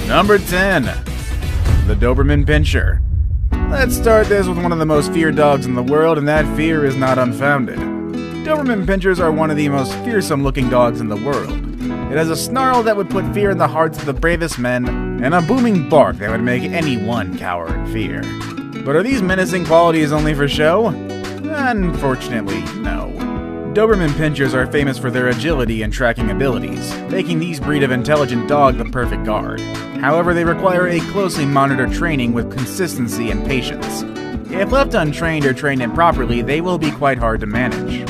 Number 10. The Doberman Pinscher. Let's start this with one of the most feared dogs in the world, and that fear is not unfounded. Doberman Pinschers are one of the most fearsome looking dogs in the world. It has a snarl that would put fear in the hearts of the bravest men, and a booming bark that would make anyone cower in fear. But are these menacing qualities only for show? Unfortunately, no. Doberman Pinschers are famous for their agility and tracking abilities, making these breed of intelligent dog the perfect guard. However, they require a closely monitored training with consistency and patience. If left untrained or trained improperly, they will be quite hard to manage.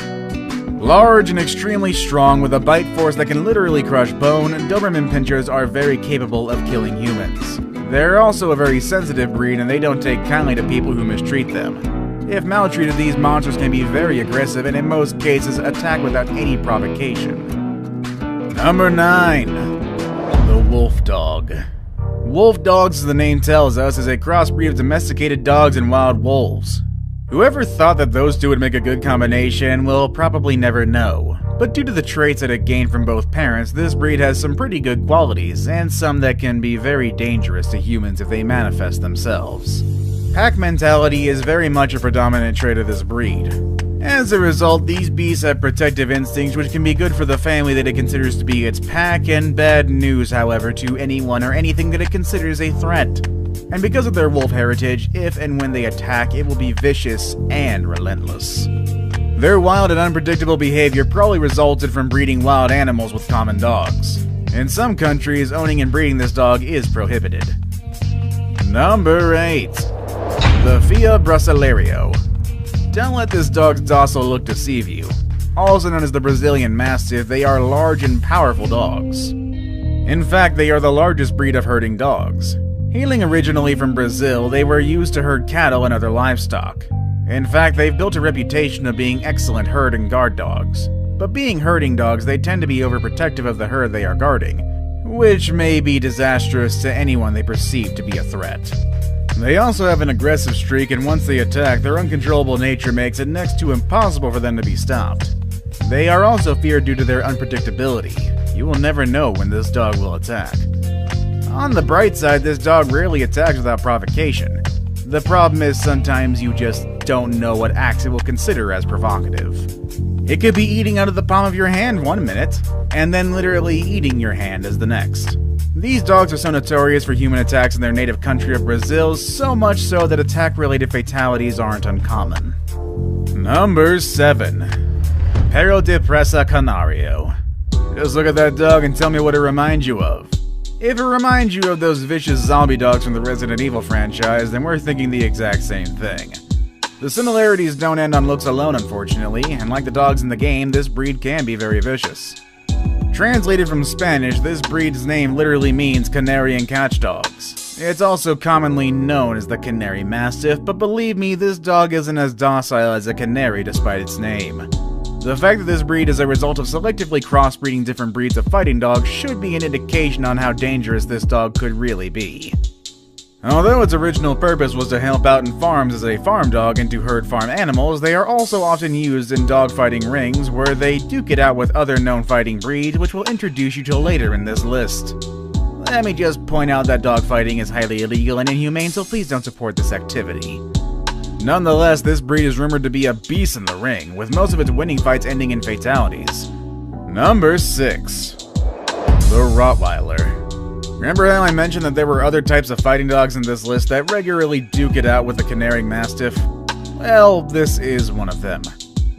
Large and extremely strong with a bite force that can literally crush bone, Doberman Pinschers are very capable of killing humans. They're also a very sensitive breed, and they don't take kindly to people who mistreat them. If maltreated, these monsters can be very aggressive and in most cases attack without any provocation. Number 9. The Wolf Dog. Wolf dogs, as the name tells us, is a crossbreed of domesticated dogs and wild wolves. Whoever thought that those two would make a good combination will probably never know. But due to the traits that it gained from both parents, this breed has some pretty good qualities, and some that can be very dangerous to humans if they manifest themselves. Pack mentality is very much a predominant trait of this breed. As a result, these beasts have protective instincts which can be good for the family that it considers to be its pack, and bad news, however, to anyone or anything that it considers a threat. And because of their wolf heritage, if and when they attack, it will be vicious and relentless. Their wild and unpredictable behavior probably resulted from breeding wild animals with common dogs. In some countries, owning and breeding this dog is prohibited. Number 8. The Fia Brasileiro. Don't let this dog's docile look deceive you. Also known as the Brazilian Mastiff, they are large and powerful dogs. In fact, they are the largest breed of herding dogs. Hailing originally from Brazil, they were used to herd cattle and other livestock. In fact, they've built a reputation of being excellent herd and guard dogs. But being herding dogs, they tend to be overprotective of the herd they are guarding, which may be disastrous to anyone they perceive to be a threat. They also have an aggressive streak, and once they attack, their uncontrollable nature makes it next to impossible for them to be stopped. They are also feared due to their unpredictability. You will never know when this dog will attack. On the bright side, this dog rarely attacks without provocation. The problem is sometimes you just don't know what acts it will consider as provocative. It could be eating out of the palm of your hand one minute, and then literally eating your hand as the next. These dogs are so notorious for human attacks in their native country of Brazil, so much so that attack-related fatalities aren't uncommon. Number 7. Perro de Presa Canario. Just look at that dog and tell me what it reminds you of. If it reminds you of those vicious zombie dogs from the Resident Evil franchise, then we're thinking the exact same thing. The similarities don't end on looks alone, unfortunately, and like the dogs in the game, this breed can be very vicious. Translated from Spanish, this breed's name literally means canary and catch dogs. It's also commonly known as the Canary Mastiff, but believe me, this dog isn't as docile as a canary despite its name. The fact that this breed is a result of selectively crossbreeding different breeds of fighting dogs should be an indication on how dangerous this dog could really be. Although its original purpose was to help out in farms as a farm dog and to herd farm animals, they are also often used in dogfighting rings where they duke it out with other known fighting breeds, which we'll introduce you to later in this list. Let me just point out that dogfighting is highly illegal and inhumane, so please don't support this activity. Nonetheless, this breed is rumored to be a beast in the ring, with most of its winning fights ending in fatalities. Number 6. The Rottweiler. Remember how I mentioned that there were other types of fighting dogs in this list that regularly duke it out with the Canary Mastiff? Well, this is one of them.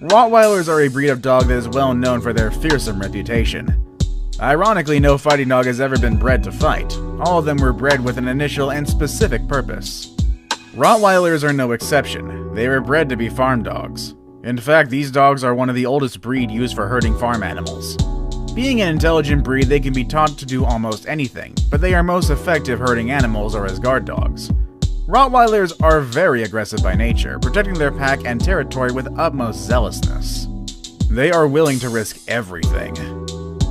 Rottweilers are a breed of dog that is well known for their fearsome reputation. Ironically, no fighting dog has ever been bred to fight. All of them were bred with an initial and specific purpose. Rottweilers are no exception. They were bred to be farm dogs. In fact, these dogs are one of the oldest breed used for herding farm animals. Being an intelligent breed, they can be taught to do almost anything, but they are most effective herding animals or as guard dogs. Rottweilers are very aggressive by nature, protecting their pack and territory with utmost zealousness. They are willing to risk everything.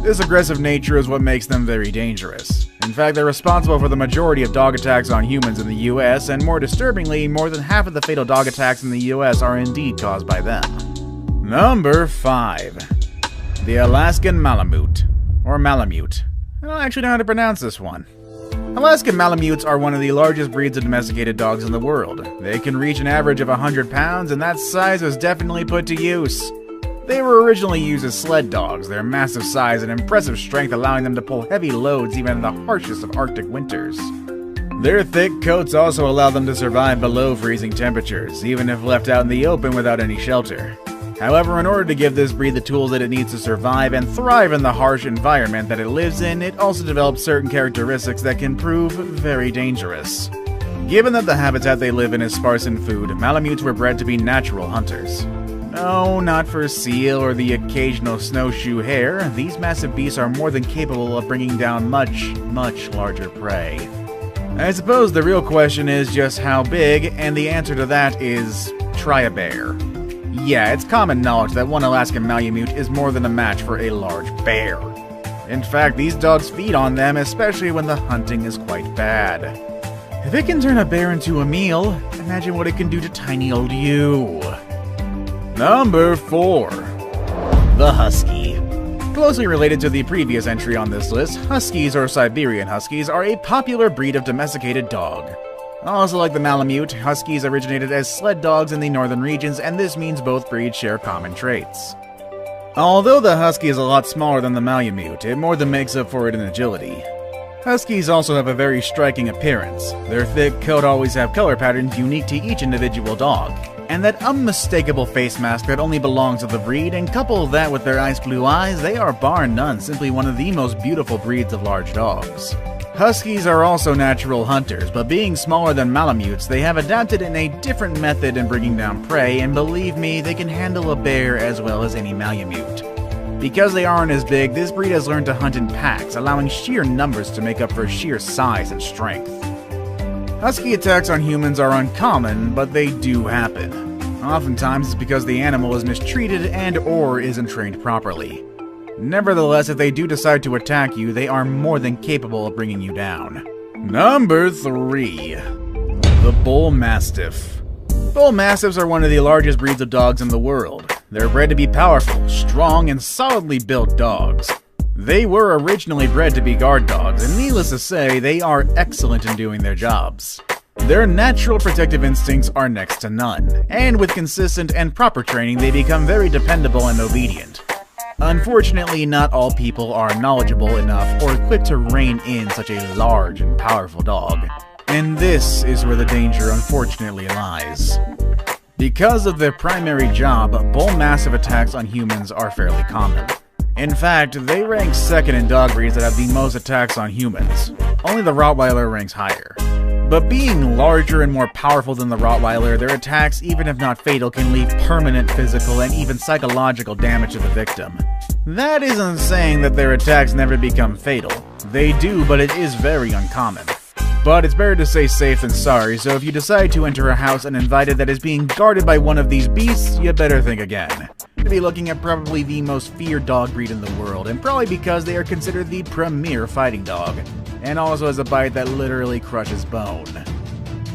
This aggressive nature is what makes them very dangerous. In fact, they're responsible for the majority of dog attacks on humans in the US, and more disturbingly, more than half of the fatal dog attacks in the US are indeed caused by them. Number 5. The Alaskan Malamute, or Malamute. I don't actually know how to pronounce this one. Alaskan Malamutes are one of the largest breeds of domesticated dogs in the world. They can reach an average of 100 pounds, and that size was definitely put to use. They were originally used as sled dogs, their massive size and impressive strength allowing them to pull heavy loads even in the harshest of Arctic winters. Their thick coats also allow them to survive below freezing temperatures, even if left out in the open without any shelter. However, in order to give this breed the tools that it needs to survive and thrive in the harsh environment that it lives in, it also develops certain characteristics that can prove very dangerous. Given that the habitat they live in is sparse in food, Malamutes were bred to be natural hunters. No, not for seal or the occasional snowshoe hare. These massive beasts are more than capable of bringing down much, much larger prey. I suppose the real question is just how big, and the answer to that is try a bear. Yeah, it's common knowledge that one Alaskan Malamute is more than a match for a large bear. In fact, these dogs feed on them, especially when the hunting is quite bad. If it can turn a bear into a meal, imagine what it can do to tiny old you. Number 4. The Husky. Closely related to the previous entry on this list, Huskies or Siberian Huskies are a popular breed of domesticated dog. Also like the Malamute, Huskies originated as sled dogs in the northern regions, and this means both breeds share common traits. Although the Husky is a lot smaller than the Malamute, it more than makes up for it in agility. Huskies also have a very striking appearance. Their thick coat always have color patterns unique to each individual dog, and that unmistakable face mask that only belongs to the breed, and couple that with their ice blue eyes, they are bar none simply one of the most beautiful breeds of large dogs. Huskies are also natural hunters, but being smaller than Malamutes, they have adapted in a different method in bringing down prey, and believe me, they can handle a bear as well as any Malamute. Because they aren't as big, this breed has learned to hunt in packs, allowing sheer numbers to make up for sheer size and strength. Husky attacks on humans are uncommon, but they do happen. Oftentimes it's because the animal is mistreated and/or isn't trained properly. Nevertheless, if they do decide to attack you, they are more than capable of bringing you down. Number 3. The Bull Mastiff. Bull Mastiffs are one of the largest breeds of dogs in the world. They're bred to be powerful, strong, and solidly built dogs. They were originally bred to be guard dogs, and needless to say, they are excellent in doing their jobs. Their natural protective instincts are next to none, and with consistent and proper training, they become very dependable and obedient. Unfortunately, not all people are knowledgeable enough or equipped to rein in such a large and powerful dog. And this is where the danger unfortunately lies. Because of their primary job, Bull Mastiff attacks on humans are fairly common. In fact, they rank second in dog breeds that have the most attacks on humans. Only the Rottweiler ranks higher. But being larger and more powerful than the Rottweiler, their attacks, even if not fatal, can leave permanent physical and even psychological damage to the victim. That isn't saying that their attacks never become fatal. They do, but it is very uncommon. But it's better to say safe than sorry, so if you decide to enter a house uninvited that is being guarded by one of these beasts, you better think again. You'll be looking at probably the most feared dog breed in the world, and probably because they are considered the premier fighting dog, and also has a bite that literally crushes bone.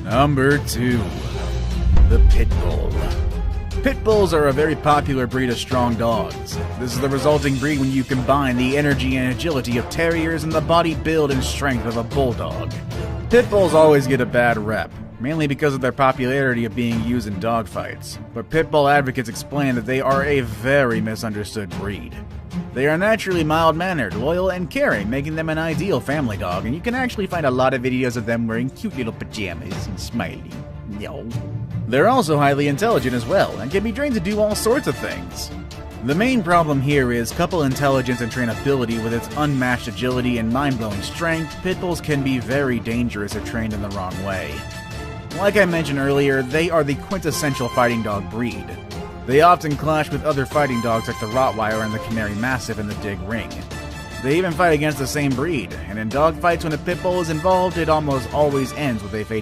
Number 2. The Pit Bull. Pit Bulls are a very popular breed of strong dogs. This is the resulting breed when you combine the energy and agility of terriers and the body build and strength of a bulldog. Pit Bulls always get a bad rep, mainly because of their popularity of being used in dogfights, but Pit Bull advocates explain that they are a very misunderstood breed. They are naturally mild-mannered, loyal, and caring, making them an ideal family dog, and you can actually find a lot of videos of them wearing cute little pajamas and smiling. No. They're also highly intelligent as well, and can be trained to do all sorts of things. The main problem here is, couple intelligence and trainability with its unmatched agility and mind-blowing strength, Pit Bulls can be very dangerous if trained in the wrong way. Like I mentioned earlier, they are the quintessential fighting dog breed. They often clash with other fighting dogs like the Rottweiler and the Canary Mastiff in the dig ring. They even fight against the same breed, and in dogfights when a Pit Bull is involved, it almost always ends with a fatality.